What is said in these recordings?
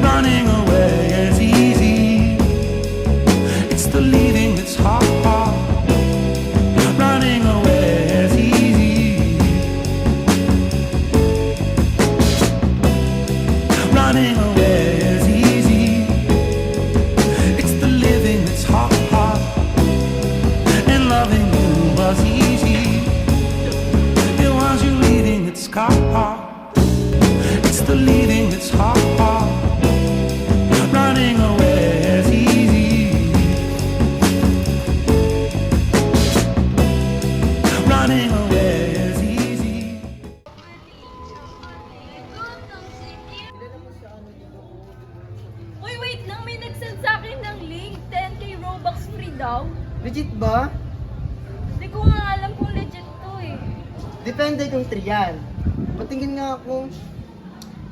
Running away is easy. It's the leaving that's hard. Running away is easy. Running away is easy. It's the living that's hard. And loving you was easy. It was you leaving that's hard. It's the leaving that's hard. Running away is easy. Running away is easy. Uy, wait lang. May nagsend sa akin ng link. 10k Robux free daw. Legit ba? Hindi ko nga alam kung legit to eh. Depende kung 3 yan. Patingin nga ako.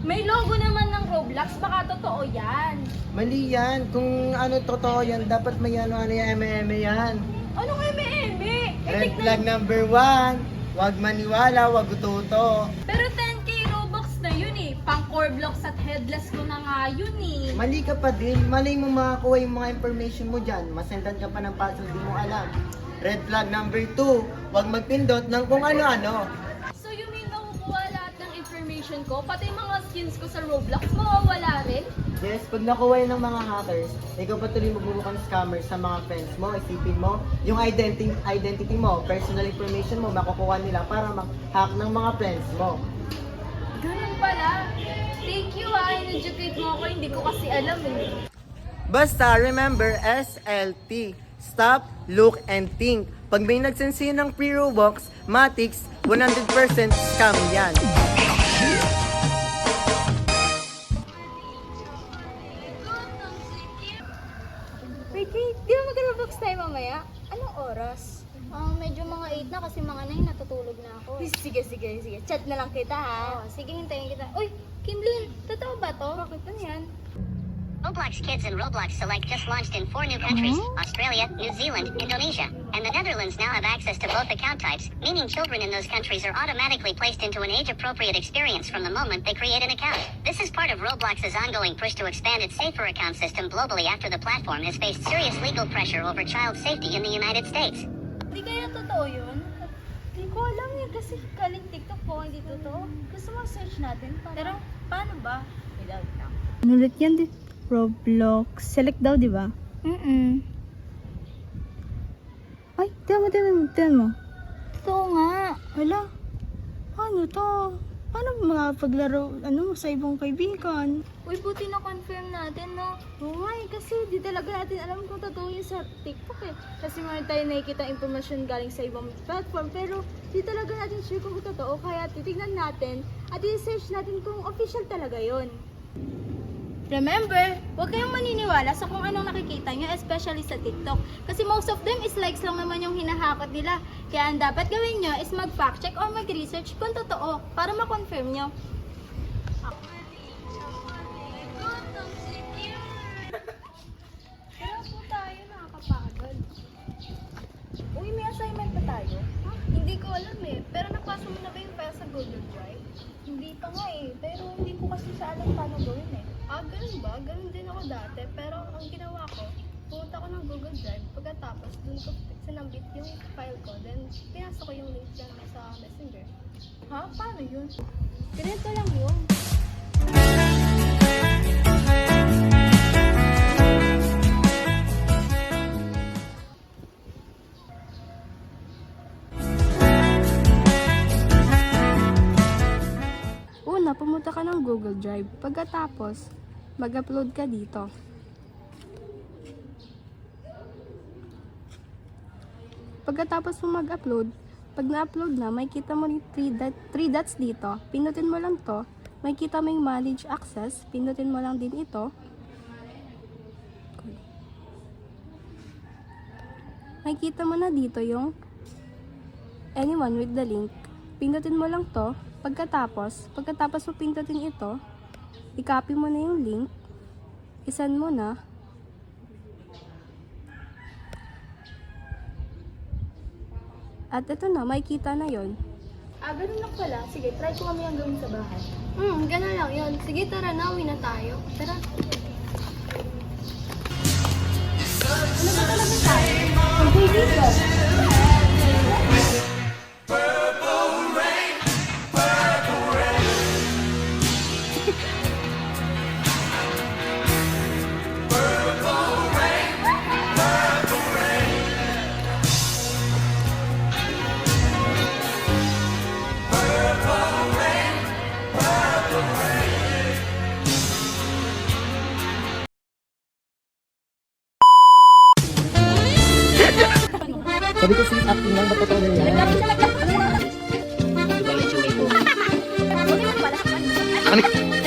May logo naman ng Roblox. Baka totoo yan. Mali yan. Kung ano totoo yan, dapat may ano yung MM yan. Anong eme-eme? Red flag number 1. Huwag maniwala, huwag ututo. Pero 10k Robux na yun eh. Pang core blocks at headless ko na nga yun eh. Mali ka pa din. Mali mo makakuha yung mga information mo dyan. Masendan ka pa ng password, di mo alam. Red flag number 2. Huwag magpindot ng kung ano-ano. So you mean makukuha lahat ng information ko? Pati mga skins ko sa Roblox, mawawala rin? Yes, pag nakuha yun ng mga hackers, ikaw patuloy magbubukang scammer sa mga friends mo, isipin mo, yung identity mo, personal information mo, makukuha nila para mag-hack ng mga friends mo. Ganun pala. Thank you in-educate mo ako, hindi ko kasi alam eh. Basta remember SLT. Stop, look, and think. Pag may nagsend sa'yo ng free Robux, Matix, 100% scam yan. Wait, di ba mag-Roblox tayo mamaya? Anong oras? Medyo mga 8 na kasi mga 9 natutulog na ako. Sige. Chat na lang kita ha. Sige, hintayin kita. Uy, Kimlin, totoo ba to? Bakit ano yan? Roblox Kids and Roblox Select just launched in 4 new countries, Australia, New Zealand, Indonesia, and the Netherlands now have access to both account types, meaning children in those countries are automatically placed into an age-appropriate experience from the moment they create an account. This is part of Roblox's ongoing push to expand its safer account system globally after the platform has faced serious legal pressure over child safety in the United States. Hindi kaya totoo yun? Hindi ko alam eh kasi kaling TikTok po, hindi totoo. Gusto mo search natin para... Pero paano ba? Without na. Ano ulit yan? Roblox. Select daw, di ba? Ay, tiyan mo. Totoo nga. Hala. Ano to? Paano makapaglaro sa ibang kaibigan? Uy, buti na confirm natin, no? Oo nga eh, kasi di talaga natin alam kung totoo yun sa TikTok eh. Kasi meron tayo nakikita impormasyon galing sa ibang platform, pero di talaga natin sure kung totoo, kaya titignan natin at i-search natin kung official talaga yon. Remember, huwag kayong maniniwala sa kung anong nakikita nyo, especially sa TikTok. Kasi most of them is likes lang naman yung hinahakot nila. Kaya ang dapat gawin nyo is mag-fact check or mag-research kung totoo para ma-confirm nyo. Kaya po tayo nakakapagod. Uy, may assignment pa tayo? Hindi ko alam eh, pero napasa mo na ba yung file sa Google Drive? Hindi pa nga eh, pero hindi ko kasi siya alam paano gawin eh. Ganun ba? Ganun din ako dati, pero ang ginawa ko, pumunta ko ng Google Drive, pagkatapos dun ko sinambit yung file ko, then pinasok ko yung link dyan sa Messenger. Ha? Paano yun? Ganito lang yun. Una, pumunta ka ng Google Drive. Pagkatapos, mag-upload ka dito. Pagkatapos mo mag-upload, pag na-upload na, may kita mo yung 3 dots dito. Pinutin mo lang to. May kita mo yung manage access. Pinutin mo lang din ito. May kita mo na dito yung anyone with the link. Pindutin mo lang to. Pagkatapos mo pindutin ito, i-copy mo na yung link, isend mo na, at ito na, makikita na yon. ganun lang pala. Sige, try ko kami ang gawin sa bahay. Gano'n lang yun. Sige, tara na. Uwi na tayo. Tara. Ano ba talaga tayo? Mag-date Sabi ko sis, acting lang, ba't totoo na yan? Ano?